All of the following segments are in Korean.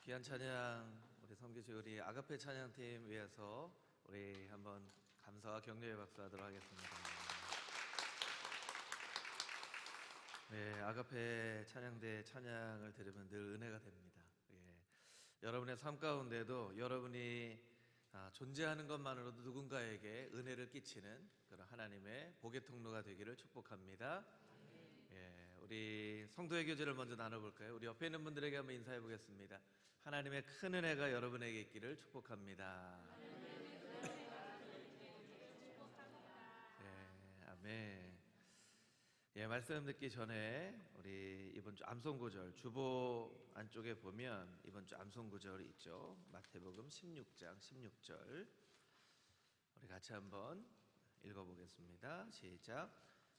귀한 찬양 우리 섬기시 우리 아가페 찬양팀 위해서 우리 한번 감사와 격려의 박수 하도록 하겠습니다. 네, 아가페 찬양대 찬양을 들으면 늘 은혜가 됩니다. 예, 여러분의 삶 가운데도 여러분이 존재하는 것만으로도 누군가에게 은혜를 끼치는 그런 하나님의 복의 통로가 되기를 축복합니다. 예, 우리 성도의 교제를 먼저 나눠볼까요? 우리 옆에 있는 분들에게 한번 인사해 보겠습니다. 하나님의 큰 은혜가 여러분에게 있기를 축복합니다. 예, 아멘. 예, 말씀 듣기 전에 우리 이번 주 암송구절 주보 안쪽에 보면 이번 주 암송구절이 있죠. 마태복음 16장 16절 우리 같이 한번 읽어보겠습니다. 시작.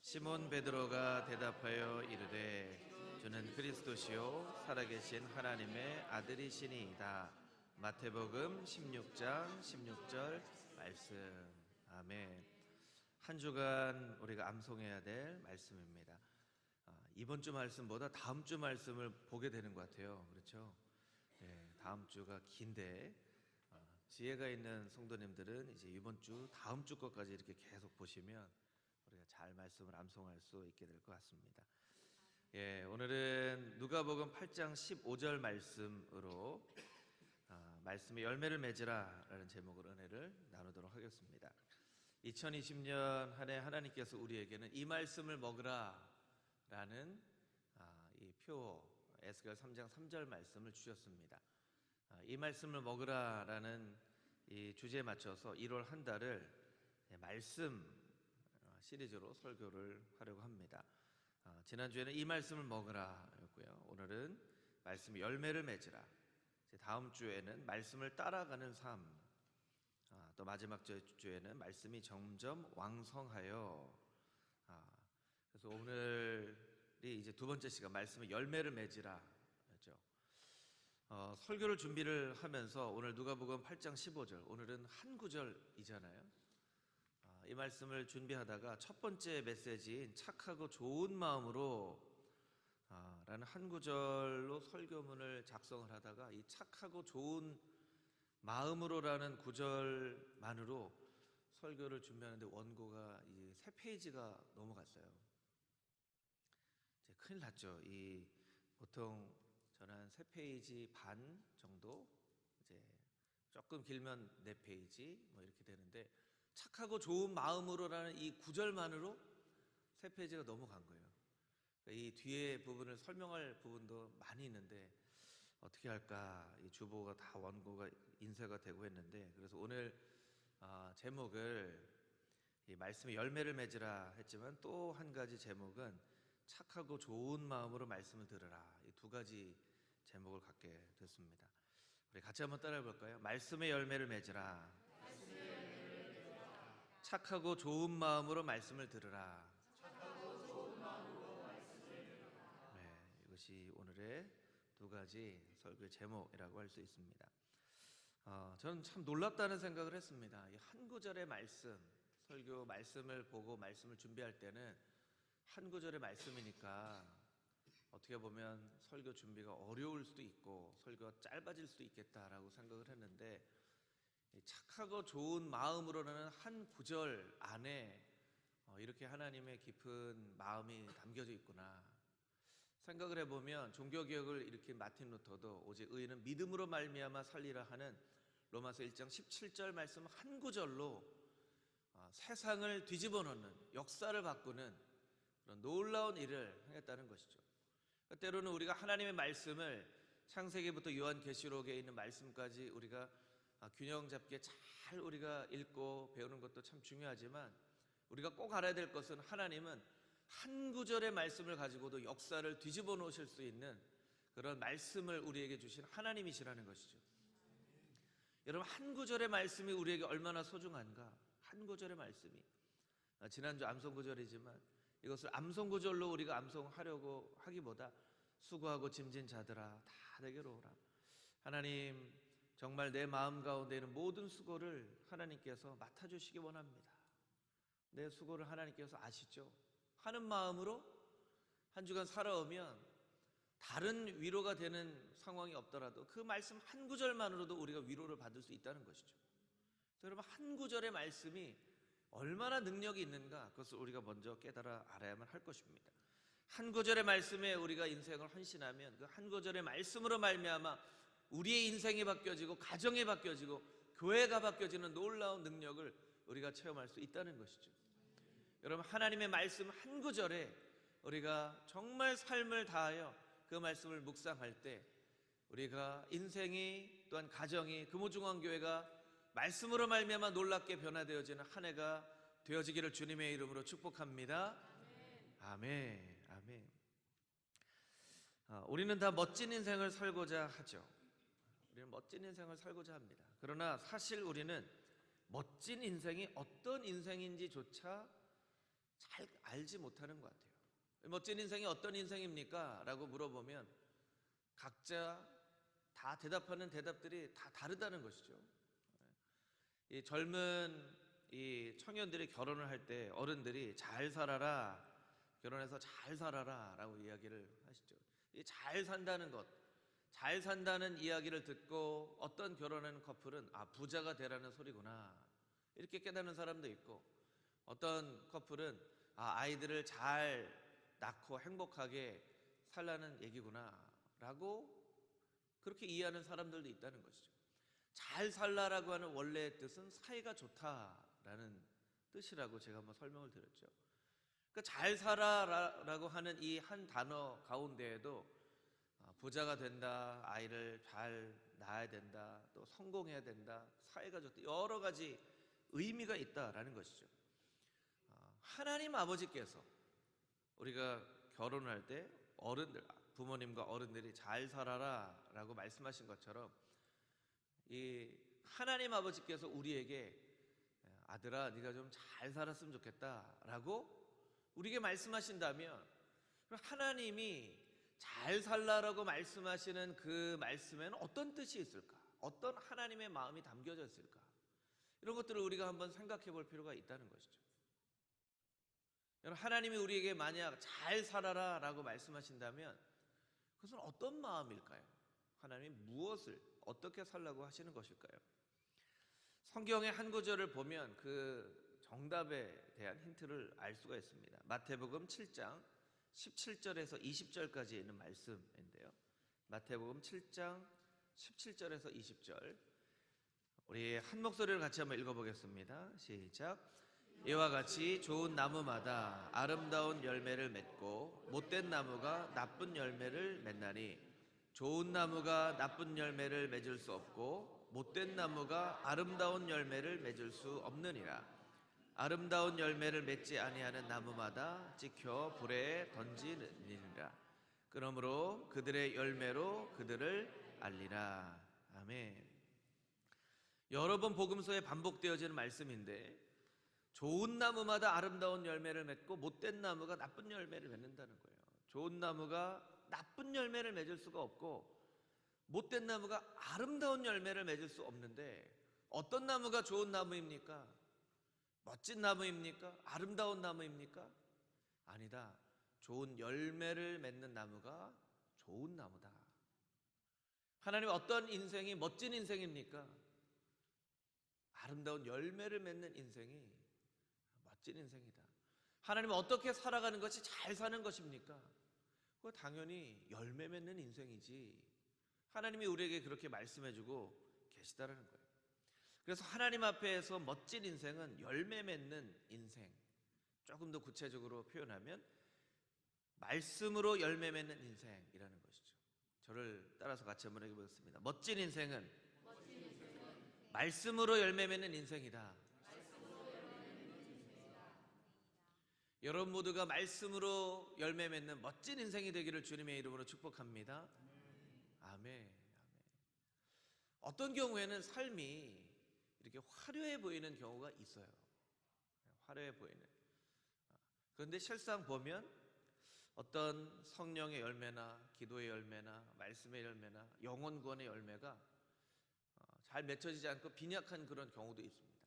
시몬 베드로가 대답하여 이르되 주는 그리스도시요 살아계신 하나님의 아들이시니이다. 마태복음 16장 16절 말씀. 아멘. 한 주간 우리가 암송해야 될 말씀입니다. 이번 주 말씀보다 다음 주 말씀을 보게 되는 것 같아요. 그렇죠? 네, 다음 주가 긴데 지혜가 있는 성도님들은 이제 이번 주 다음 주 것까지 이렇게 계속 보시면 우리가 잘 말씀을 암송할 수 있게 될 것 같습니다. 예, 오늘은 누가복음 8장 15절 말씀으로 말씀의 열매를 맺으라 라는 제목으로 은혜를 나누도록 하겠습니다. 2020년 한 해 하나님께서 우리에게는 이 말씀을 먹으라 라는 이 표 에스겔 3장 3절 말씀을 주셨습니다. 이 말씀을 먹으라 라는 이 주제에 맞춰서 1월 한 달을 말씀 시리즈로 설교를 하려고 합니다. 지난주에는 이 말씀을 먹으라 였고요. 오늘은 말씀의 열매를 맺으라. 다음 주에는 말씀을 따라가는 삶, 또 마지막 주에는 말씀이 점점 왕성하여. 그래서 오늘이 이제 두 번째 시간 말씀의 열매를 맺으라 였죠. 설교를 준비를 하면서 오늘 누가복음 8장 15절 오늘은 한 구절이잖아요. 이 말씀을 준비하다가 첫 번째 메시지인 착하고 좋은 마음으로 라는 한 구절로 설교문을 작성을 하다가 이 착하고 좋은 마음으로라는 구절만으로 설교를 준비하는데 원고가 이제 3페이지가 넘어갔어요. 이제 큰일 났죠. 이 보통 저는 한 3페이지 반 정도, 이제 조금 길면 4페이지 뭐 이렇게 되는데 착하고 좋은 마음으로라는 이 구절만으로 3페이지가 넘어간 거예요. 이 뒤에 부분을 설명할 부분도 많이 있는데 어떻게 할까? 이 주보가 다 원고가 인쇄가 되고 했는데, 그래서 오늘 제목을 이 말씀의 열매를 맺으라 했지만 또 한 가지 제목은 착하고 좋은 마음으로 말씀을 들으라. 이 두 가지 제목을 갖게 됐습니다. 우리 같이 한번 따라해 볼까요? 말씀의 열매를 맺으라. 착하고 좋은 마음으로 말씀을 들으라. 네, 이것이 오늘의 두 가지 설교의 제목이라고 할 수 있습니다. 저는 참 놀랍다는 생각을 했습니다. 이 한 구절의 말씀, 설교 말씀을 보고 말씀을 준비할 때는 한 구절의 말씀이니까 어떻게 보면 설교 준비가 어려울 수도 있고 설교가 짧아질 수도 있겠다라고 생각을 했는데, 착하고 좋은 마음으로라는 한 구절 안에 이렇게 하나님의 깊은 마음이 담겨져 있구나 생각을 해보면, 종교개혁을 일으킨 마틴 루터도 오직 의인은 믿음으로 말미암아 살리라 하는 로마서 1장 17절 말씀 한 구절로 세상을 뒤집어 놓는, 역사를 바꾸는 그런 놀라운 일을 행했다는 것이죠. 때로는 우리가 하나님의 말씀을 창세기부터 요한계시록에 있는 말씀까지 우리가 균형 잡게 잘 우리가 읽고 배우는 것도 참 중요하지만, 우리가 꼭 알아야 될 것은 하나님은 한 구절의 말씀을 가지고도 역사를 뒤집어 놓으실 수 있는 그런 말씀을 우리에게 주신 하나님이시라는 것이죠. 여러분, 한 구절의 말씀이 우리에게 얼마나 소중한가. 한 구절의 말씀이, 지난주 암송구절이지만 이것을 암송구절로 우리가 암송하려고 하기보다 수고하고 짐진 자들아 다 내게로 오라. 하나님, 정말 내 마음 가운데 있는 모든 수고를 하나님께서 맡아주시기 원합니다. 내 수고를 하나님께서 아시죠? 하는 마음으로 한 주간 살아오면 다른 위로가 되는 상황이 없더라도 그 말씀 한 구절만으로도 우리가 위로를 받을 수 있다는 것이죠. 여러분, 한 구절의 말씀이 얼마나 능력이 있는가, 그것을 우리가 먼저 깨달아 알아야만 할 것입니다. 한 구절의 말씀에 우리가 인생을 헌신하면 그 한 구절의 말씀으로 말미암아 우리의 인생이 바뀌어지고 가정이 바뀌어지고 교회가 바뀌어지는 놀라운 능력을 우리가 체험할 수 있다는 것이죠. 여러분, 하나님의 말씀 한 구절에 우리가 정말 삶을 다하여 그 말씀을 묵상할 때 우리가 인생이, 또한 가정이, 금호중앙교회가 말씀으로 말미암아 놀랍게 변화되어지는 한 해가 되어지기를 주님의 이름으로 축복합니다. 아멘. 아멘. 우리는 다 멋진 인생을 살고자 하죠. 우리는 멋진 인생을 살고자 합니다. 그러나 사실 우리는 멋진 인생이 어떤 인생인지조차 잘 알지 못하는 것 같아요. 멋진 인생이 어떤 인생입니까? 라고 물어보면 각자 다 대답하는 대답들이 다 다르다는 것이죠. 이 젊은 이 청년들이 결혼을 할 때 어른들이 잘 살아라, 결혼해서 잘 살아라 라고 이야기를 하시죠. 이 잘 산다는 것, 잘 산다는 이야기를 듣고 어떤 결혼하는 커플은 부자가 되라는 소리구나 이렇게 깨닫는 사람도 있고, 어떤 커플은 아이들을 잘 낳고 행복하게 살라는 얘기구나 라고 그렇게 이해하는 사람들도 있다는 것이죠. 잘 살라라고 하는 원래의 뜻은 사이가 좋다라는 뜻이라고 제가 한번 설명을 드렸죠. 그러니까 잘 살아라고 하는 이 한 단어 가운데에도 부자가 된다, 아이를 잘 낳아야 된다, 또 성공해야 된다, 사이가 좋다, 여러 가지 의미가 있다라는 것이죠. 하나님 아버지께서 우리가 결혼할 때 어른들, 부모님과 어른들이 잘 살아라 라고 말씀하신 것처럼 이 하나님 아버지께서 우리에게 아들아 네가 좀 잘 살았으면 좋겠다 라고 우리에게 말씀하신다면, 하나님이 잘 살라라고 말씀하시는 그 말씀에는 어떤 뜻이 있을까? 어떤 하나님의 마음이 담겨져 있을까? 이런 것들을 우리가 한번 생각해 볼 필요가 있다는 것이죠. 여러분, 하나님이 우리에게 만약 잘 살아라 라고 말씀하신다면 그것은 어떤 마음일까요? 하나님이 무엇을 어떻게 살라고 하시는 것일까요? 성경의 한 구절을 보면 그 정답에 대한 힌트를 알 수가 있습니다. 마태복음 7장 17절에서 20절까지 있는 말씀인데요, 마태복음 7장 17절에서 20절 우리 한 목소리를 같이 한번 읽어보겠습니다. 시작. 이와 같이 좋은 나무마다 아름다운 열매를 맺고 못된 나무가 나쁜 열매를 맺나니 좋은 나무가 나쁜 열매를 맺을 수 없고 못된 나무가 아름다운 열매를 맺을 수 없느니라. 아름다운 열매를 맺지 아니하는 나무마다 찍혀 불에 던지느니라. 그러므로 그들의 열매로 그들을 알리라. 아멘. 여러 번 복음서에 반복되어지는 말씀인데, 좋은 나무마다 아름다운 열매를 맺고 못된 나무가 나쁜 열매를 맺는다는 거예요. 좋은 나무가 나쁜 열매를 맺을 수가 없고 못된 나무가 아름다운 열매를 맺을 수 없는데, 어떤 나무가 좋은 나무입니까? 멋진 나무입니까? 아름다운 나무입니까? 아니다. 좋은 열매를 맺는 나무가 좋은 나무다. 하나님, 어떤 인생이 멋진 인생입니까? 아름다운 열매를 맺는 인생이 멋진 인생이다. 하나님은 어떻게 살아가는 것이 잘 사는 것입니까? 그거 당연히 열매 맺는 인생이지. 하나님이 우리에게 그렇게 말씀해주고 계시다라는 거예요. 그래서 하나님 앞에서 멋진 인생은 열매 맺는 인생, 조금 더 구체적으로 표현하면 말씀으로 열매 맺는 인생이라는 것이죠. 저를 따라서 같이 한번 해보겠습니다. 멋진 인생은 말씀으로 열매 맺는 인생이다. 여러분 모두가 말씀으로 열매 맺는 멋진 인생이 되기를 주님의 이름으로 축복합니다. 아멘. 어떤 경우에는 삶이 이렇게 화려해 보이는 경우가 있어요. 화려해 보이는. 그런데 실상 보면 어떤 성령의 열매나 기도의 열매나 말씀의 열매나 영혼 구원의 열매가 잘 맺혀지지 않고 빈약한 그런 경우도 있습니다.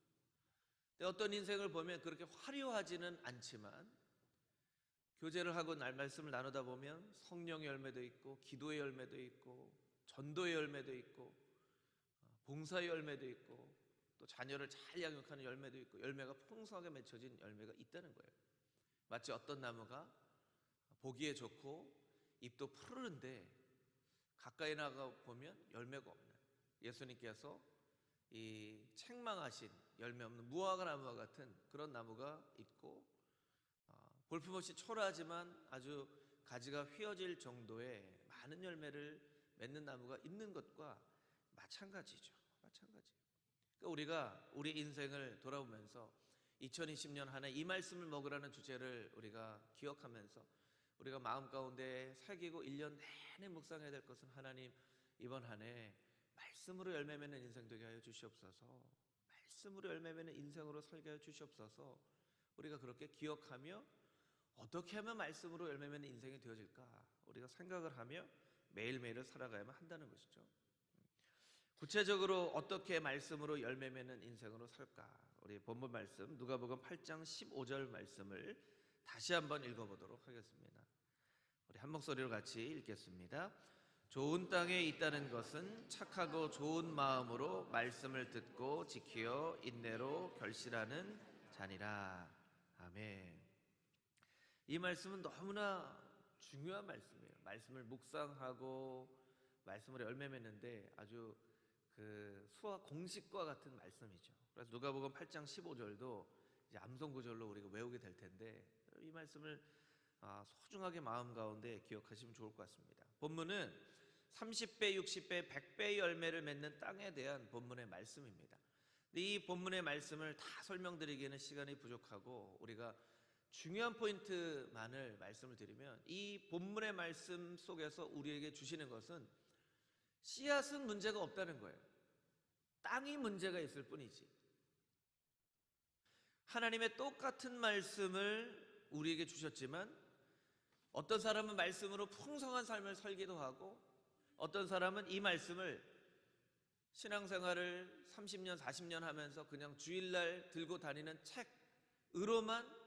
근데 어떤 인생을 보면 그렇게 화려하지는 않지만 교제를 하고 말씀을 나누다 보면 성령의 열매도 있고, 기도의 열매도 있고, 전도의 열매도 있고, 봉사의 열매도 있고, 또 자녀를 잘 양육하는 열매도 있고, 열매가 풍성하게 맺혀진 열매가 있다는 거예요. 마치 어떤 나무가 보기에 좋고 잎도 푸르른데 가까이 나가 보면 열매가 없는, 예수님께서 이 책망하신 열매 없는 무화과 나무와 같은 그런 나무가 있고, 볼품없이 초라하지만 아주 가지가 휘어질 정도의 많은 열매를 맺는 나무가 있는 것과 마찬가지죠. 마찬가지. 그러니까 우리가 우리 인생을 돌아보면서 2020년 한 해 이 말씀을 먹으라는 주제를 우리가 기억하면서 우리가 마음 가운데 새기고 1년 내내 묵상해야 될 것은, 하나님, 이번 한 해 말씀으로 열매 맺는 인생 되게 하여 주시옵소서. 말씀으로 열매 맺는 인생으로 살게 하여 주시옵소서. 우리가 그렇게 기억하며 어떻게 하면 말씀으로 열매 맺는 인생이 되어질까 우리가 생각을 하며 매일매일을 살아가야만 한다는 것이죠. 구체적으로 어떻게 말씀으로 열매 맺는 인생으로 살까? 우리 본문 말씀 누가복음 8장 15절 말씀을 다시 한번 읽어보도록 하겠습니다. 우리 한 목소리로 같이 읽겠습니다. 좋은 땅에 있다는 것은 착하고 좋은 마음으로 말씀을 듣고 지키어 인내로 결실하는 자니라. 아멘. 이 말씀은 너무나 중요한 말씀이에요. 말씀을 묵상하고 말씀으로 열매 맺는데 아주 그 수화 공식과 같은 말씀이죠. 그래서 누가복음 8장 15절도 이제 암송구절로 우리가 외우게 될 텐데, 이 말씀을 소중하게 마음 가운데 기억하시면 좋을 것 같습니다. 본문은 30배, 60배, 100배의 열매를 맺는 땅에 대한 본문의 말씀입니다. 근데 이 본문의 말씀을 다 설명드리기에는 시간이 부족하고, 우리가 중요한 포인트만을 말씀을 드리면, 이 본문의 말씀 속에서 우리에게 주시는 것은 씨앗은 문제가 없다는 거예요. 땅이 문제가 있을 뿐이지. 하나님의 똑같은 말씀을 우리에게 주셨지만, 어떤 사람은 말씀으로 풍성한 삶을 살기도 하고, 어떤 사람은 이 말씀을 신앙생활을 30년, 40년 하면서 그냥 주일날 들고 다니는 책으로만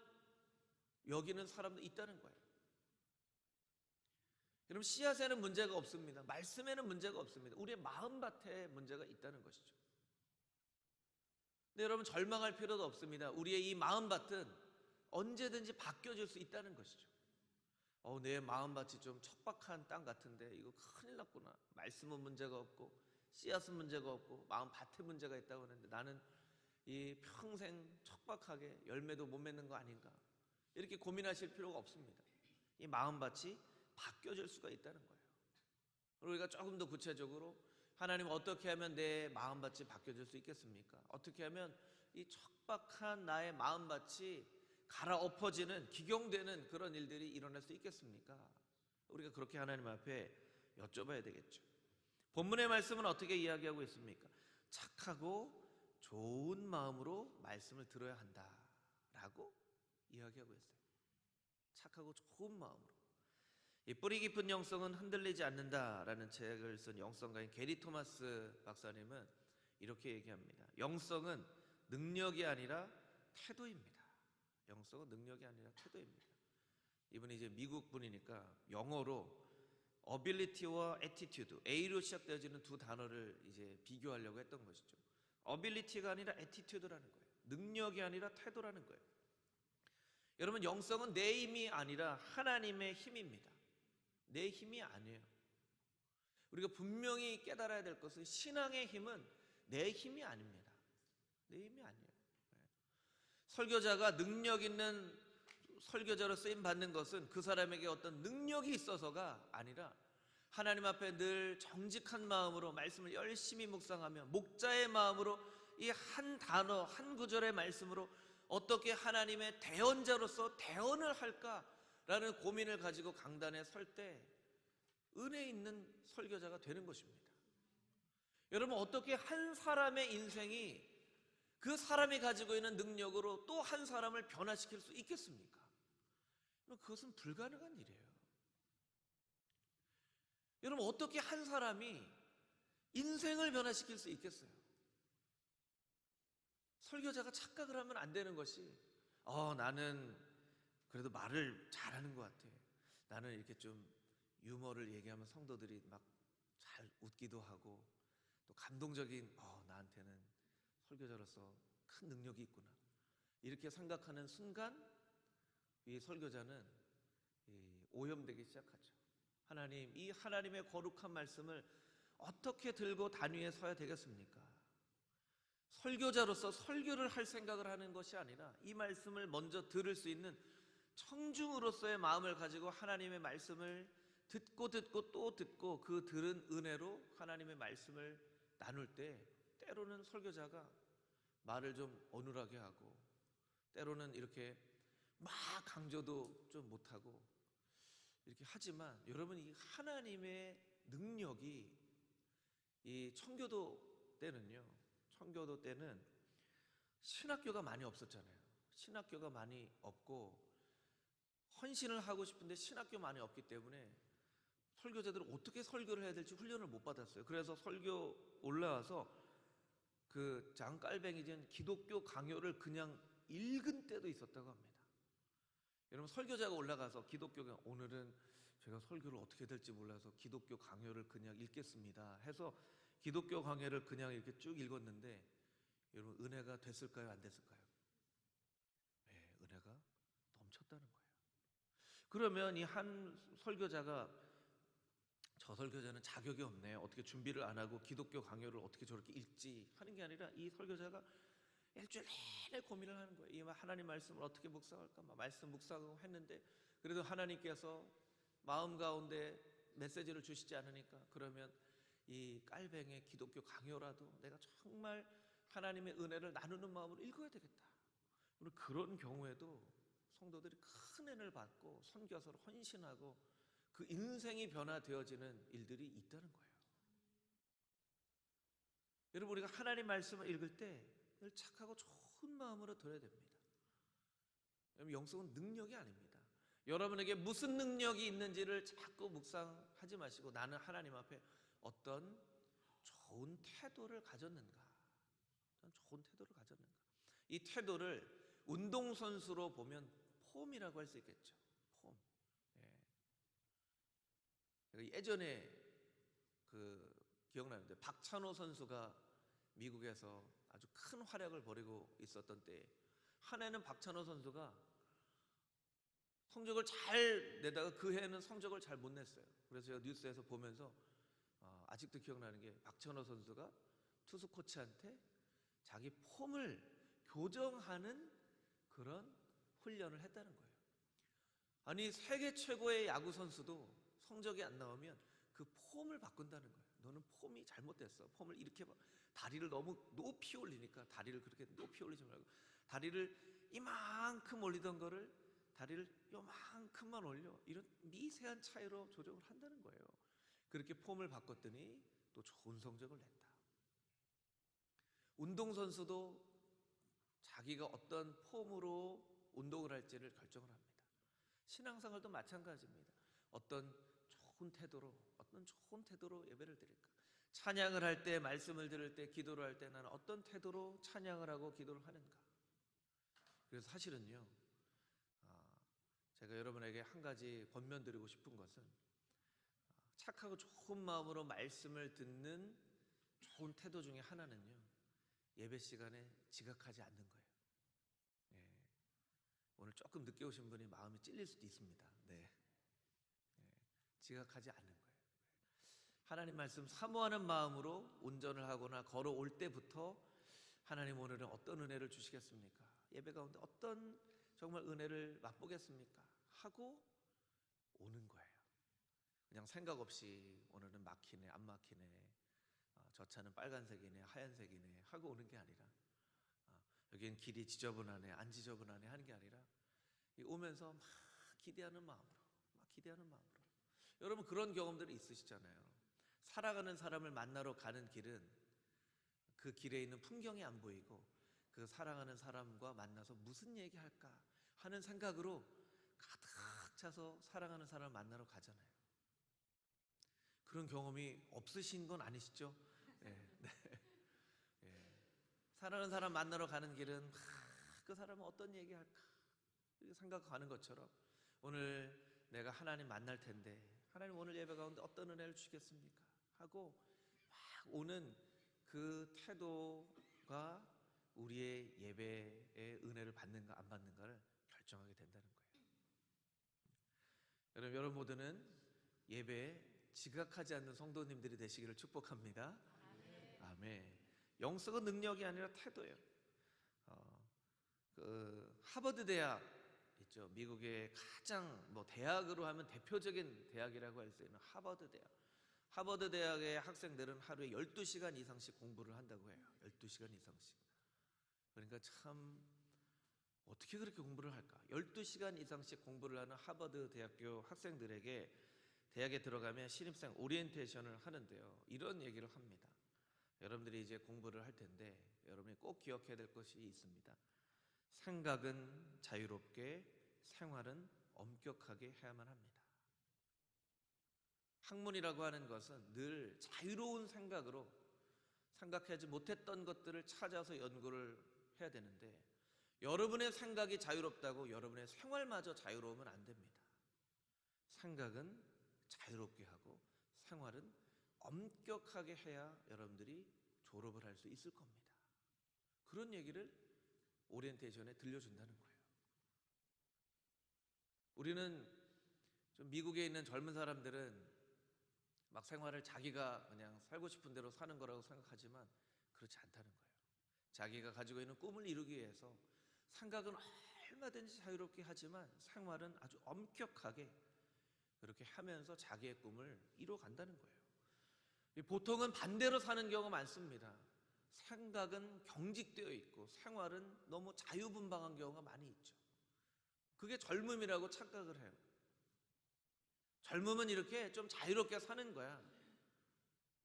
여기는 사람도 있다는 거예요. 여러분, 씨앗에는 문제가 없습니다. 말씀에는 문제가 없습니다. 우리의 마음밭에 문제가 있다는 것이죠. 근데 여러분, 절망할 필요도 없습니다. 우리의 이 마음밭은 언제든지 바뀌어질 수 있다는 것이죠. 내 마음밭이 좀 척박한 땅 같은데 이거 큰일 났구나. 말씀은 문제가 없고 씨앗은 문제가 없고 마음밭에 문제가 있다고 하는데 나는 이 평생 척박하게 열매도 못 맺는 거 아닌가, 이렇게 고민하실 필요가 없습니다. 이 마음밭이 바뀌어질 수가 있다는 거예요. 우리가 조금 더 구체적으로, 하나님, 어떻게 하면 내 마음밭이 바뀌어질 수 있겠습니까? 어떻게 하면 이 척박한 나의 마음밭이 갈아엎어지는, 기경되는 그런 일들이 일어날 수 있겠습니까? 우리가 그렇게 하나님 앞에 여쭤봐야 되겠죠. 본문의 말씀은 어떻게 이야기하고 있습니까? 착하고 좋은 마음으로 말씀을 들어야 한다라고 이야기하고 있어요. 착하고 좋은 마음으로. 이 뿌리 깊은 영성은 흔들리지 않는다라는 책을 쓴 영성가인 게리 토마스 박사님은 이렇게 얘기합니다. 영성은 능력이 아니라 태도입니다. 영성은 능력이 아니라 태도입니다. 이분이 이제 미국 분이니까 영어로 ability와 attitude, A로 시작되어지는 두 단어를 이제 비교하려고 했던 것이죠. ability가 아니라 attitude라는 거예요. 능력이 아니라 태도라는 거예요. 여러분, 영성은 내 힘이 아니라 하나님의 힘입니다. 내 힘이 아니에요. 우리가 분명히 깨달아야 될 것은, 신앙의 힘은 내 힘이 아닙니다. 내 힘이 아니에요. 설교자가 능력 있는 설교자로 쓰임 받는 것은 그 사람에게 어떤 능력이 있어서가 아니라, 하나님 앞에 늘 정직한 마음으로 말씀을 열심히 묵상하며 목자의 마음으로 이 한 단어 한 구절의 말씀으로 어떻게 하나님의 대언자로서 대언을 할까라는 고민을 가지고 강단에 설 때 은혜 있는 설교자가 되는 것입니다. 여러분, 어떻게 한 사람의 인생이 그 사람이 가지고 있는 능력으로 또 한 사람을 변화시킬 수 있겠습니까? 그것은 불가능한 일이에요. 여러분, 어떻게 한 사람이 인생을 변화시킬 수 있겠어요? 설교자가 착각을 하면 안 되는 것이, 나는 그래도 말을 잘하는 것 같아. 나는 이렇게 좀 유머를 얘기하면 성도들이 막 잘 웃기도 하고 또 감동적인 나한테는 설교자로서 큰 능력이 있구나 이렇게 생각하는 순간 이 설교자는 오염되기 시작하죠. 이 하나님의 거룩한 말씀을 어떻게 들고 단위에 서야 되겠습니까? 설교자로서 설교를 할 생각을 하는 것이 아니라 이 말씀을 먼저 들을 수 있는 청중으로서의 마음을 가지고 하나님의 말씀을 듣고 또 듣고 그 들은 은혜로 하나님의 말씀을 나눌 때 때로는 설교자가 말을 좀 어눌하게 하고 때로는 이렇게 막 강조도 좀 못하고 이렇게 하지만 여러분 이 하나님의 능력이 이 청교도 때는 신학교가 많이 없었잖아요. 신학교가 많이 없고 헌신을 하고 싶은데 신학교 많이 없기 때문에 설교자들은 어떻게 설교를 해야 될지 훈련을 못 받았어요. 그래서 설교 올라와서 그 장깔뱅이진 기독교 강요를 그냥 읽은 때도 있었다고 합니다. 여러분 설교자가 올라가서 기독교가 오늘은 제가 설교를 어떻게 될지 몰라서 기독교 강요를 그냥 읽겠습니다 해서 기독교 강요를 그냥 이렇게 쭉 읽었는데 여러분 은혜가 됐을까요? 안 됐을까요? 네, 은혜가 넘쳤다는 거예요. 그러면 이 한 설교자가 저 설교자는 자격이 없네 어떻게 준비를 안 하고 기독교 강요를 어떻게 저렇게 읽지 하는 게 아니라 이 설교자가 일주일 내내 고민을 하는 거예요. 이 하나님 말씀을 어떻게 묵상할까 말씀 묵상하고 했는데 그래도 하나님께서 마음 가운데 메시지를 주시지 않으니까 그러면 이 깔뱅의 기독교 강요라도 내가 정말 하나님의 은혜를 나누는 마음으로 읽어야 되겠다. 그런 경우에도 성도들이 큰 은혜를 받고 선교사로 헌신하고 그 인생이 변화되어지는 일들이 있다는 거예요. 여러분 우리가 하나님 말씀을 읽을 때 늘 착하고 좋은 마음으로 들어야 됩니다. 여러분 영성은 능력이 아닙니다. 여러분에게 무슨 능력이 있는지를 자꾸 묵상하지 마시고 나는 하나님 앞에 어떤 좋은 태도를 가졌는가? 좋은 태도를 가졌는가? 이 태도를 운동선수로 보면 폼이라고 할 수 있겠죠. 폼. 예전에 기억나는데 박찬호 선수가 미국에서 아주 큰 활약을 벌이고 있었던 때에 한 해는 박찬호 선수가 성적을 잘 내다가 그 해는 성적을 잘 못 냈어요. 그래서 제가 뉴스에서 보면서 아직도 기억나는 게 박찬호 선수가 투수 코치한테 자기 폼을 교정하는 그런 훈련을 했다는 거예요. 아니 세계 최고의 야구 선수도 성적이 안 나오면 그 폼을 바꾼다는 거예요. 너는 폼이 잘못됐어. 폼을 이렇게 다리를 너무 높이 올리니까 다리를 그렇게 높이 올리지 말고 다리를 이만큼 올리던 거를 다리를 요만큼만 올려. 이런 미세한 차이로 조정을 한다는 거예요. 그렇게 폼을 바꿨더니 또 좋은 성적을 냈다. 운동선수도 자기가 어떤 폼으로 운동을 할지를 결정을 합니다. 신앙생활도 마찬가지입니다. 어떤 좋은 태도로 예배를 드릴까? 찬양을 할 때, 말씀을 들을 때, 기도를 할 때 나는 어떤 태도로 찬양을 하고 기도를 하는가? 그래서 사실은요, 제가 여러분에게 한 가지 권면드리고 싶은 것은 착하고 좋은 마음으로 말씀을 듣는 좋은 태도 중에 하나는요, 예배 시간에 지각하지 않는 거예요. 오늘 조금 늦게 오신 분이 마음이 찔릴 수도 있습니다. 지각하지 않는 거예요. 하나님 말씀 사모하는 마음으로 운전을 하거나 걸어올 때부터 하나님 오늘은 어떤 은혜를 주시겠습니까? 예배 가운데 어떤 정말 은혜를 맛보겠습니까? 하고 오는 거예요. 그냥 생각 없이 오늘은 막히네 안 막히네 저 차는 빨간색이네 하얀색이네 하고 오는 게 아니라 여기는 길이 지저분하네 안 지저분하네 하는 게 아니라 오면서 막 기대하는 마음으로 여러분 그런 경험들이 있으시잖아요. 살아가는 사람을 만나러 가는 길은 그 길에 있는 풍경이 안 보이고 그 사랑하는 사람과 만나서 무슨 얘기할까 하는 생각으로 가득 차서 사랑하는 사람을 만나러 가잖아요. 그런 경험이 없으신 건 아니시죠? 네. 사랑하는 사람 만나러 가는 길은 그 사람은 어떤 얘기할까 이렇게 생각하는 것처럼 오늘 내가 하나님 만날 텐데 하나님 오늘 예배 가운데 어떤 은혜를 주시겠습니까? 하고 막 오는 그 태도가 우리의 예배의 은혜를 받는가 안 받는가를 결정하게 된다는 거예요. 여러분 모두는 예배에 지각하지 않는 성도님들이 되시기를 축복합니다. 아멘. 영성은 능력이 아니라 태도예요. 그 하버드 대학 있죠. 미국의 가장 대학으로 하면 대표적인 대학이라고 할 수 있는 하버드 대학. 하버드 대학의 학생들은 하루에 12시간 이상씩 공부를 한다고 해요. 12시간 이상씩. 그러니까 참 어떻게 그렇게 공부를 할까? 12시간 이상씩 공부를 하는 하버드 대학교 학생들에게 대학에 들어가면 신입생 오리엔테이션을 하는데요. 이런 얘기를 합니다. 여러분들이 이제 공부를 할 텐데 여러분이 꼭 기억해야 될 것이 있습니다. 생각은 자유롭게, 생활은 엄격하게 해야만 합니다. 학문이라고 하는 것은 늘 자유로운 생각으로 생각하지 못했던 것들을 찾아서 연구를 해야 되는데 여러분의 생각이 자유롭다고 여러분의 생활마저 자유로우면 안 됩니다. 생각은 자유롭게 하고 생활은 엄격하게 해야 여러분들이 졸업을 할 수 있을 겁니다. 그런 얘기를 오리엔테이션에 들려준다는 거예요. 우리는 좀 미국에 있는 젊은 사람들은 막 생활을 자기가 그냥 살고 싶은 대로 사는 거라고 생각하지만 그렇지 않다는 거예요. 자기가 가지고 있는 꿈을 이루기 위해서 생각은 얼마든지 자유롭게 하지만 생활은 아주 엄격하게 그렇게 하면서 자기의 꿈을 이뤄간다는 거예요. 보통은 반대로 사는 경우가 많습니다. 생각은 경직되어 있고 생활은 너무 자유분방한 경우가 많이 있죠. 그게 젊음이라고 착각을 해요. 젊음은 이렇게 좀 자유롭게 사는 거야.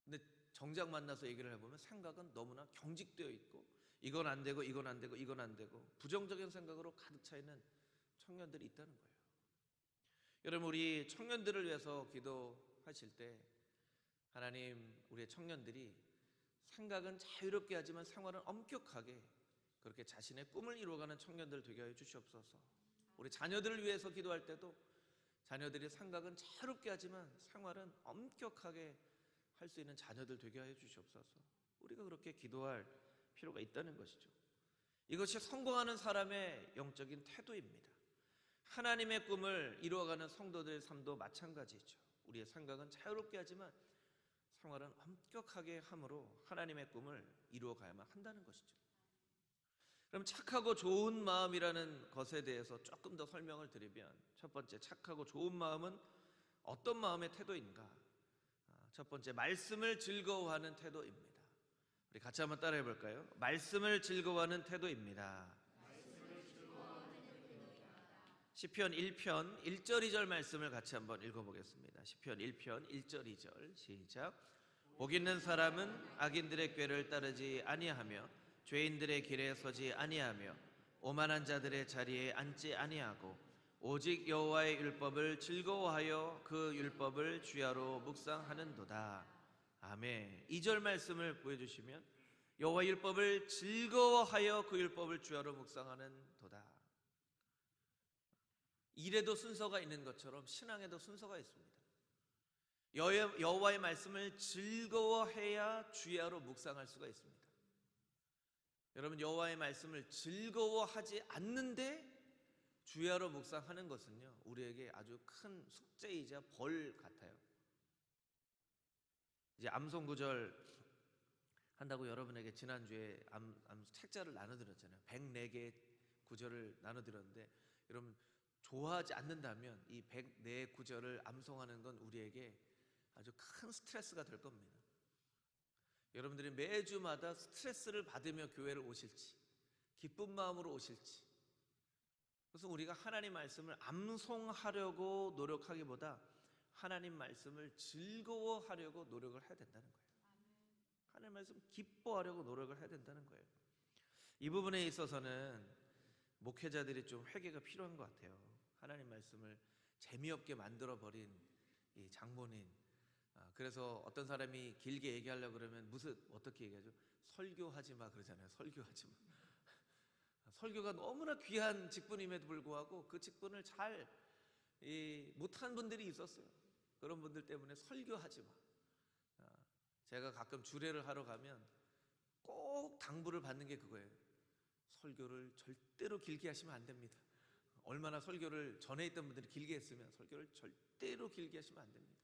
근데 정작 만나서 얘기를 해보면 생각은 너무나 경직되어 있고 이건 안 되고 이건 안 되고 이건 안 되고 부정적인 생각으로 가득 차 있는 청년들이 있다는 거예요. 여러분 우리 청년들을 위해서 기도하실 때 하나님 우리의 청년들이 생각은 자유롭게 하지만 생활은 엄격하게 그렇게 자신의 꿈을 이루어가는 청년들 되게 해 주시옵소서. 우리 자녀들을 위해서 기도할 때도 자녀들이 생각은 자유롭게 하지만 생활은 엄격하게 할 수 있는 자녀들 되게 해 주시옵소서. 우리가 그렇게 기도할 필요가 있다는 것이죠. 이것이 성공하는 사람의 영적인 태도입니다. 하나님의 꿈을 이루어가는 성도들의 삶도 마찬가지죠. 우리의 생각은 자유롭게 하지만 생활은 엄격하게 함으로 하나님의 꿈을 이루어 가야만 한다는 것이죠. 그럼 착하고 좋은 마음이라는 것에 대해서 조금 더 설명을 드리면 첫 번째, 착하고 좋은 마음은 어떤 마음의 태도인가? 첫 번째, 말씀을 즐거워하는 태도입니다. 우리 같이 한번 따라해 볼까요? 말씀을 즐거워하는 태도입니다. 시편 1편 1절 2절 말씀을 같이 한번 읽어보겠습니다. 시편 1편 1절 2절 시작. 복 있는 사람은 악인들의 꾀를 따르지 아니하며 죄인들의 길에 서지 아니하며 오만한 자들의 자리에 앉지 아니하고 오직 여호와의 율법을 즐거워하여 그 율법을 주야로 묵상하는도다. 아멘. 2절 말씀을 보여주시면 여호와의 율법을 즐거워하여 그 율법을 주야로 묵상하는도다. 일에도 순서가 있는 것처럼 신앙에도 순서가 있습니다. 여호와의 말씀을 즐거워해야 주야로 묵상할 수가 있습니다. 여러분 여호와의 말씀을 즐거워하지 않는데 주야로 묵상하는 것은요 우리에게 아주 큰 숙제이자 벌 같아요. 이제 암송구절 한다고 여러분에게 지난주에 책자를 나눠드렸잖아요. 104개의 구절을 나눠드렸는데 여러분 좋아하지 않는다면 이 104 구절을 암송하는 건 우리에게 아주 큰 스트레스가 될 겁니다. 여러분들이 매주마다 스트레스를 받으며 교회를 오실지 기쁜 마음으로 오실지, 그래서 우리가 하나님 말씀을 암송하려고 노력하기보다 하나님 말씀을 즐거워하려고 노력을 해야 된다는 거예요. 하나님 말씀 기뻐하려고 노력을 해야 된다는 거예요. 이 부분에 있어서는 목회자들이 좀 회개가 필요한 것 같아요. 하나님 말씀을 재미없게 만들어버린 이 장본인, 그래서 어떤 사람이 길게 얘기하려고 그러면 어떻게 얘기하죠? 설교하지 마 그러잖아요. 설교하지 마. 설교가 너무나 귀한 직분임에도 불구하고 그 직분을 잘 못한 분들이 있었어요. 그런 분들 때문에 설교하지 마. 제가 가끔 주례를 하러 가면 꼭 당부를 받는 게 그거예요. 설교를 절대로 길게 하시면 안 됩니다. 얼마나 설교를 전에 있던 분들이 길게 했으면 설교를 절대로 길게 하시면 안 됩니다.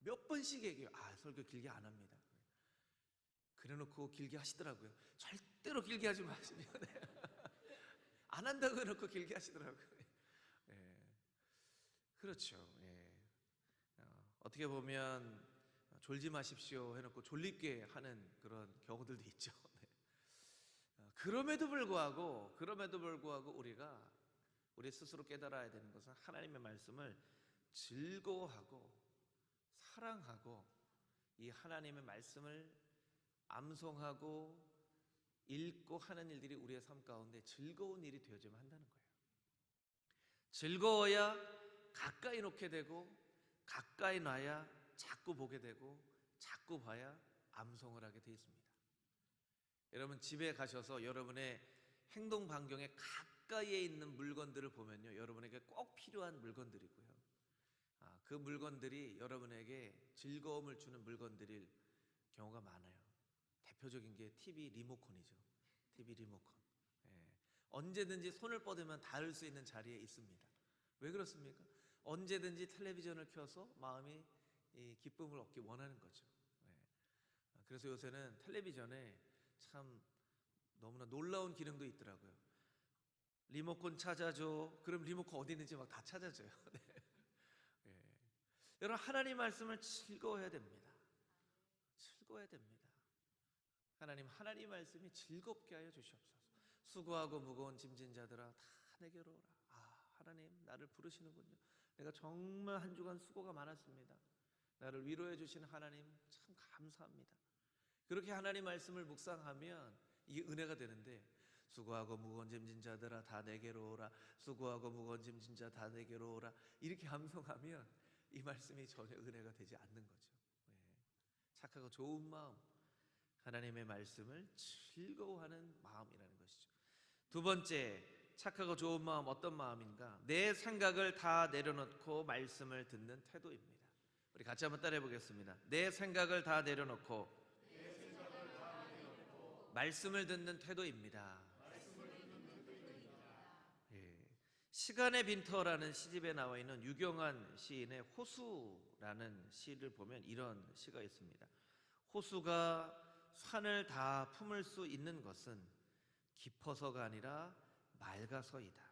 몇 번씩 얘기해요. 설교 길게 안 합니다. 그래놓고 길게 하시더라고요. 절대로 길게 하지 마시면 안 한다고 해놓고 길게 하시더라고요. 예. 그렇죠. 예. 어떻게 보면 졸지 마십시오 해놓고 졸립게 하는 그런 경우들도 있죠. 네. 그럼에도 불구하고 우리가 우리 스스로 깨달아야 되는 것은 하나님의 말씀을 즐거워하고 사랑하고 이 하나님의 말씀을 암송하고 읽고 하는 일들이 우리의 삶 가운데 즐거운 일이 되어져야 한다는 거예요. 즐거워야 가까이 놓게 되고 가까이 놔야 자꾸 보게 되고 자꾸 봐야 암송을 하게 되어 있습니다. 여러분 집에 가셔서 여러분의 행동 반경에 가까이에 있는 물건들을 보면요, 여러분에게 꼭 필요한 물건들이고요. 그 물건들이 여러분에게 즐거움을 주는 물건들일 경우가 많아요. 대표적인 게 TV 리모컨이죠. TV 리모컨. 예. 언제든지 손을 뻗으면 닿을 수 있는 자리에 있습니다. 왜 그렇습니까? 언제든지 텔레비전을 켜서 마음이 기쁨을 얻기 원하는 거죠. 예. 그래서 요새는 텔레비전에 참 너무나 놀라운 기능도 있더라고요. 리모컨 찾아줘. 그럼 리모컨 어디 있는지 막 다 찾아줘요. 네. 예. 여러분 하나님 말씀을 즐거워해야 됩니다. 즐거워야 됩니다. 하나님 말씀이 즐겁게 하여 주시옵소서. 수고하고 무거운 짐진 자들아 다 내게로 오라. 하나님 나를 부르시는군요. 내가 정말 한 주간 수고가 많았습니다. 나를 위로해 주시는 하나님 참 감사합니다. 그렇게 하나님 말씀을 묵상하면 이게 은혜가 되는데, 수고하고 무거운 짐진 자들아 다 내게로 오라. 수고하고 무거운 짐진 자 다 내게로 오라. 이렇게 암송하면 이 말씀이 전혀 은혜가 되지 않는 거죠. 착하고 좋은 마음, 하나님의 말씀을 즐거워하는 마음이라는 것이죠. 두 번째, 착하고 좋은 마음 어떤 마음인가? 내 생각을 다 내려놓고 말씀을 듣는 태도입니다. 우리 같이 한번 따라해 보겠습니다. 내 생각을 다 내려놓고 말씀을 듣는 태도입니다. 예. 시간의 빈터라는 시집에 나와 있는 유경환 시인의 호수라는 시를 보면 이런 시가 있습니다. 호수가 산을 다 품을 수 있는 것은 깊어서가 아니라 맑아서이다.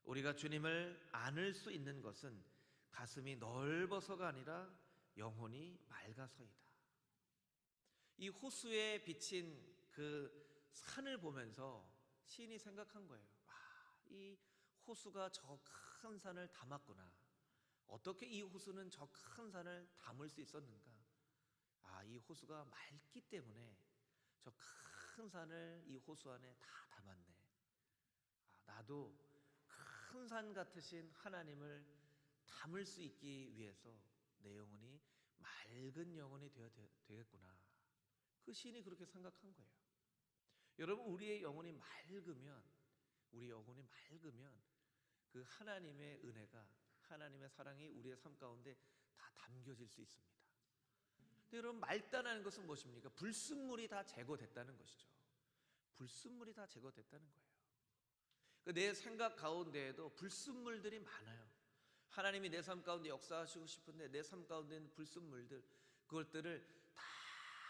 우리가 주님을 안을 수 있는 것은 가슴이 넓어서가 아니라 영혼이 맑아서이다. 이 호수에 비친 그 산을 보면서 시인이 생각한 거예요. 이 호수가 저 큰 산을 담았구나. 어떻게 이 호수는 저 큰 산을 담을 수 있었는가? 이 호수가 맑기 때문에 저 큰 산을 이 호수 안에 다 담았네. 나도 큰 산 같으신 하나님을 담을 수 있기 위해서 내 영혼이 맑은 영혼이 되겠구나. 그 시인이 그렇게 생각한 거예요. 여러분 우리의 영혼이 맑으면 그 하나님의 은혜가, 하나님의 사랑이 우리의 삶 가운데 다 담겨질 수 있습니다. 근데 여러분 맑다는 것은 무엇입니까? 불순물이 다 제거됐다는 것이죠. 불순물이 다 제거됐다는 거예요. 내 생각 가운데에도 불순물들이 많아요. 하나님이 내 삶 가운데 역사하시고 싶은데 내 삶 가운데 있는 불순물들, 그것들을 다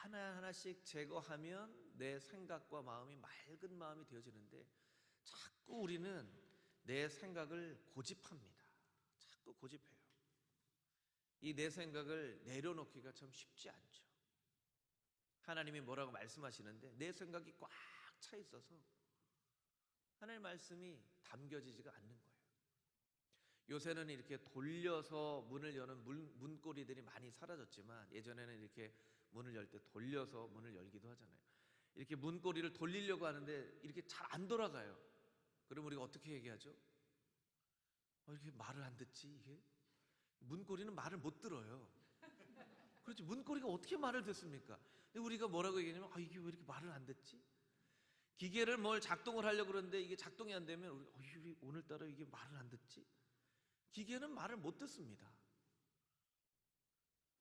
하나하나씩 제거하면 내 생각과 마음이 맑은 마음이 되어지는데, 자꾸 우리는 내 생각을 고집합니다. 자꾸 고집해요. 이 내 생각을 내려놓기가 참 쉽지 않죠. 하나님이 뭐라고 말씀하시는데 내 생각이 꽉 차 있어서 하나님의 말씀이 담겨지지가 않는 거예요. 요새는 이렇게 돌려서 문을 여는 문고리들이 많이 사라졌지만, 예전에는 이렇게 문을 열 때 돌려서 문을 열기도 하잖아요. 이렇게 문고리를 돌리려고 하는데 이렇게 잘 안 돌아가요. 그럼 우리가 어떻게 얘기하죠? 이렇게 말을 안 듣지 이게? 문고리는 말을 못 들어요. 그렇지, 문고리가 어떻게 말을 듣습니까? 근데 우리가 뭐라고 얘기하냐면 이게 왜 이렇게 말을 안 듣지? 기계를 뭘 작동을 하려고 그러는데 이게 작동이 안 되면 우리 오늘따라 이게 말을 안 듣지? 기계는 말을 못 듣습니다.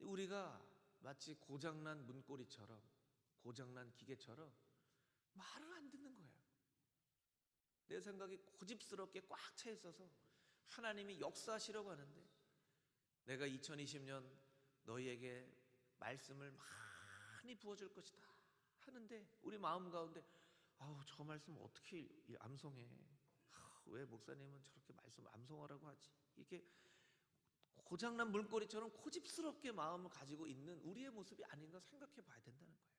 우리가 마치 고장난 문고리처럼, 고장난 기계처럼 말을 안 듣는 거예요. 내 생각이 고집스럽게 꽉 차 있어서 하나님이 역사하시려고 하는데, 내가 2020년 너희에게 말씀을 많이 부어줄 것이다 하는데 우리 마음 가운데 저 말씀 어떻게 암송해? 왜 목사님은 저렇게 말씀 암송하라고 하지? 이게 고장난 물고리처럼 고집스럽게 마음을 가지고 있는 우리의 모습이 아닌가 생각해 봐야 된다는 거예요.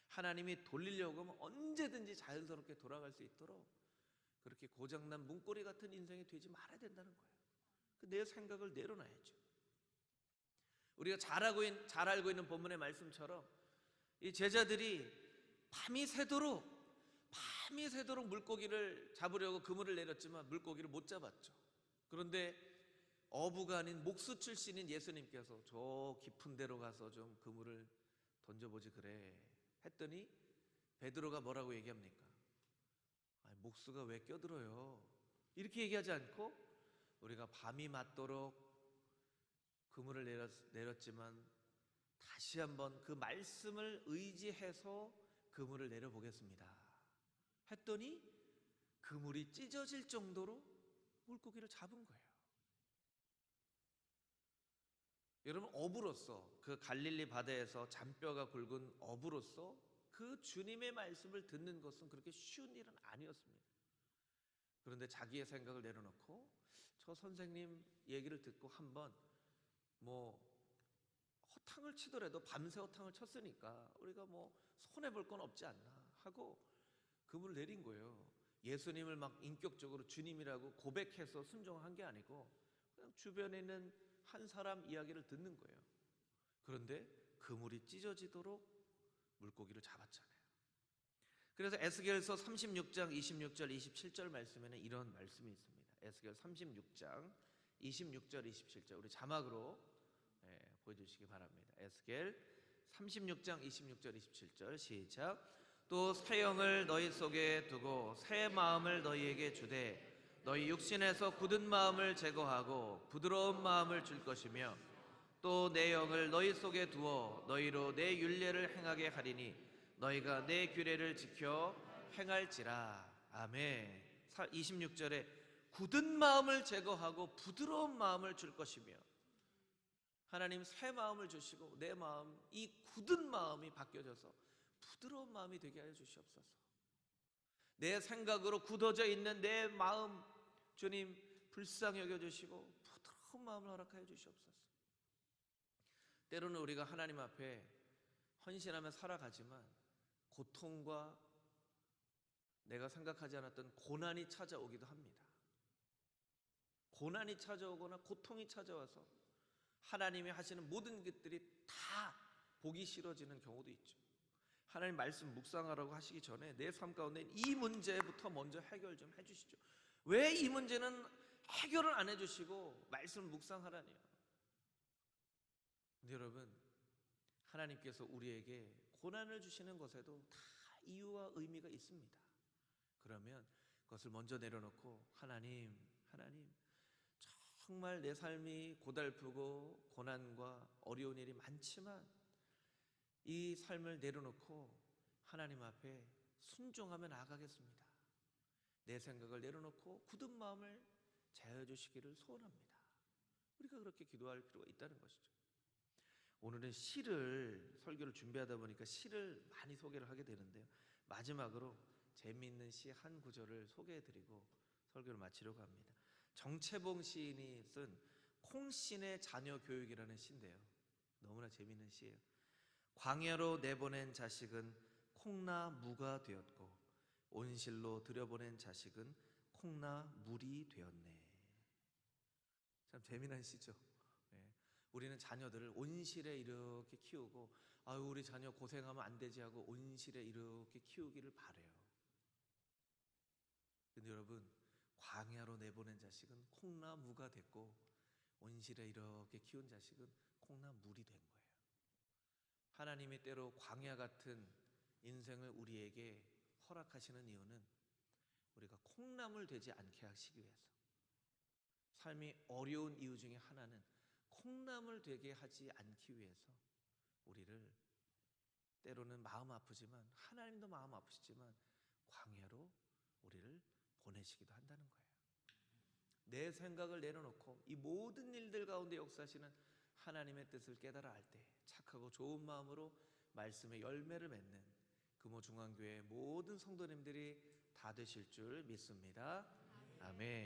하나님이 돌리려고 하면 언제든지 자연스럽게 돌아갈 수 있도록 그렇게 고장난 문고리 같은 인생이 되지 말아야 된다는 거예요. 내 생각을 내려놔야죠. 우리가 잘 알고 있는 본문의 말씀처럼 이 제자들이 밤이 새도록 물고기를 잡으려고 그물을 내렸지만 물고기를 못 잡았죠. 그런데 어부가 아닌 목수 출신인 예수님께서 저 깊은 데로 가서 좀 그물을 던져보지 그래 했더니 베드로가 뭐라고 얘기합니까? 목수가 왜 껴들어요? 이렇게 얘기하지 않고 우리가 밤이 맞도록 그물을 내렸지만 다시 한번 그 말씀을 의지해서 그물을 내려보겠습니다 했더니 그물이 찢어질 정도로 물고기를 잡은 거예요. 여러분, 어부로서, 그 갈릴리 바다에서 잔뼈가 굵은 어부로서 그 주님의 말씀을 듣는 것은 그렇게 쉬운 일은 아니었습니다. 그런데 자기의 생각을 내려놓고 저 선생님 얘기를 듣고 한번 허탕을 치더라도 밤새 허탕을 쳤으니까 우리가 손해볼 건 없지 않나 하고 그물을 내린 거예요. 예수님을 막 인격적으로 주님이라고 고백해서 순종한 게 아니고 그냥 주변에 있는 한 사람 이야기를 듣는 거예요. 그런데 그물이 찢어지도록 물고기를 잡았잖아요. 그래서 에스겔서 36장 26절 27절 말씀에는 이런 말씀이 있습니다. 에스겔 36장 26절 27절 우리 자막으로 보여주시기 바랍니다. 에스겔 36장 26절 27절 시작. 또 새 영을 너희 속에 두고 새 마음을 너희에게 주되 너희 육신에서 굳은 마음을 제거하고 부드러운 마음을 줄 것이며 또 내 영을 너희 속에 두어 너희로 내 율례를 행하게 하리니 너희가 내 규례를 지켜 행할지라. 아멘. 26절에 굳은 마음을 제거하고 부드러운 마음을 줄 것이며, 하나님 새 마음을 주시고 내 마음, 이 굳은 마음이 바뀌어져서 부드러운 마음이 되게 하여 주시옵소서. 내 생각으로 굳어져 있는 내 마음 주님 불쌍히 여겨주시고 부드러운 마음을 허락하여 주시옵소서. 때로는 우리가 하나님 앞에 헌신하며 살아가지만 고통과 내가 생각하지 않았던 고난이 찾아오기도 합니다. 고난이 찾아오거나 고통이 찾아와서 하나님이 하시는 모든 것들이 다 보기 싫어지는 경우도 있죠. 하나님 말씀 묵상하라고 하시기 전에 내 삶 가운데 이 문제부터 먼저 해결 좀 해주시죠. 왜 이 문제는 해결을 안 해주시고 말씀 묵상하라니요? 근데 여러분, 하나님께서 우리에게 고난을 주시는 것에도 다 이유와 의미가 있습니다. 그러면 그것을 먼저 내려놓고 하나님 정말 내 삶이 고달프고 고난과 어려운 일이 많지만 이 삶을 내려놓고 하나님 앞에 순종하며 나아가겠습니다. 내 생각을 내려놓고 굳은 마음을 제하여 주시기를 소원합니다. 우리가 그렇게 기도할 필요가 있다는 것이죠. 오늘은 시를, 설교를 준비하다 보니까 시를 많이 소개를 하게 되는데요, 마지막으로 재미있는 시 한 구절을 소개해드리고 설교를 마치려고 합니다. 정채봉 시인이 쓴 콩신의 자녀 교육이라는 시인데요, 너무나 재미있는 시예요. 광야로 내보낸 자식은 콩나 무가 되었고 온실로 들여보낸 자식은 콩나 물이 되었네. 참 재미난 시죠. 우리는 자녀들을 온실에 이렇게 키우고 우리 자녀 고생하면 안 되지 하고 온실에 이렇게 키우기를 바래요. 근데 여러분, 광야로 내보낸 자식은 콩나 무가 됐고 온실에 이렇게 키운 자식은 콩나 물이 된 거예요. 하나님이 때로 광야 같은 인생을 우리에게 허락하시는 이유는 우리가 콩나물 되지 않게 하시기 위해서. 삶이 어려운 이유 중에 하나는 콩나물 되게 하지 않기 위해서 우리를 때로는 마음 아프지만, 하나님도 마음 아프시지만 광야로 우리를 보내시기도 한다는 거예요. 내 생각을 내려놓고 이 모든 일들 가운데 역사하시는 하나님의 뜻을 깨달아 알 때 착하고 좋은 마음으로 말씀의 열매를 맺는 금호중앙교회 모든 성도님들이 다 되실 줄 믿습니다. 아멘.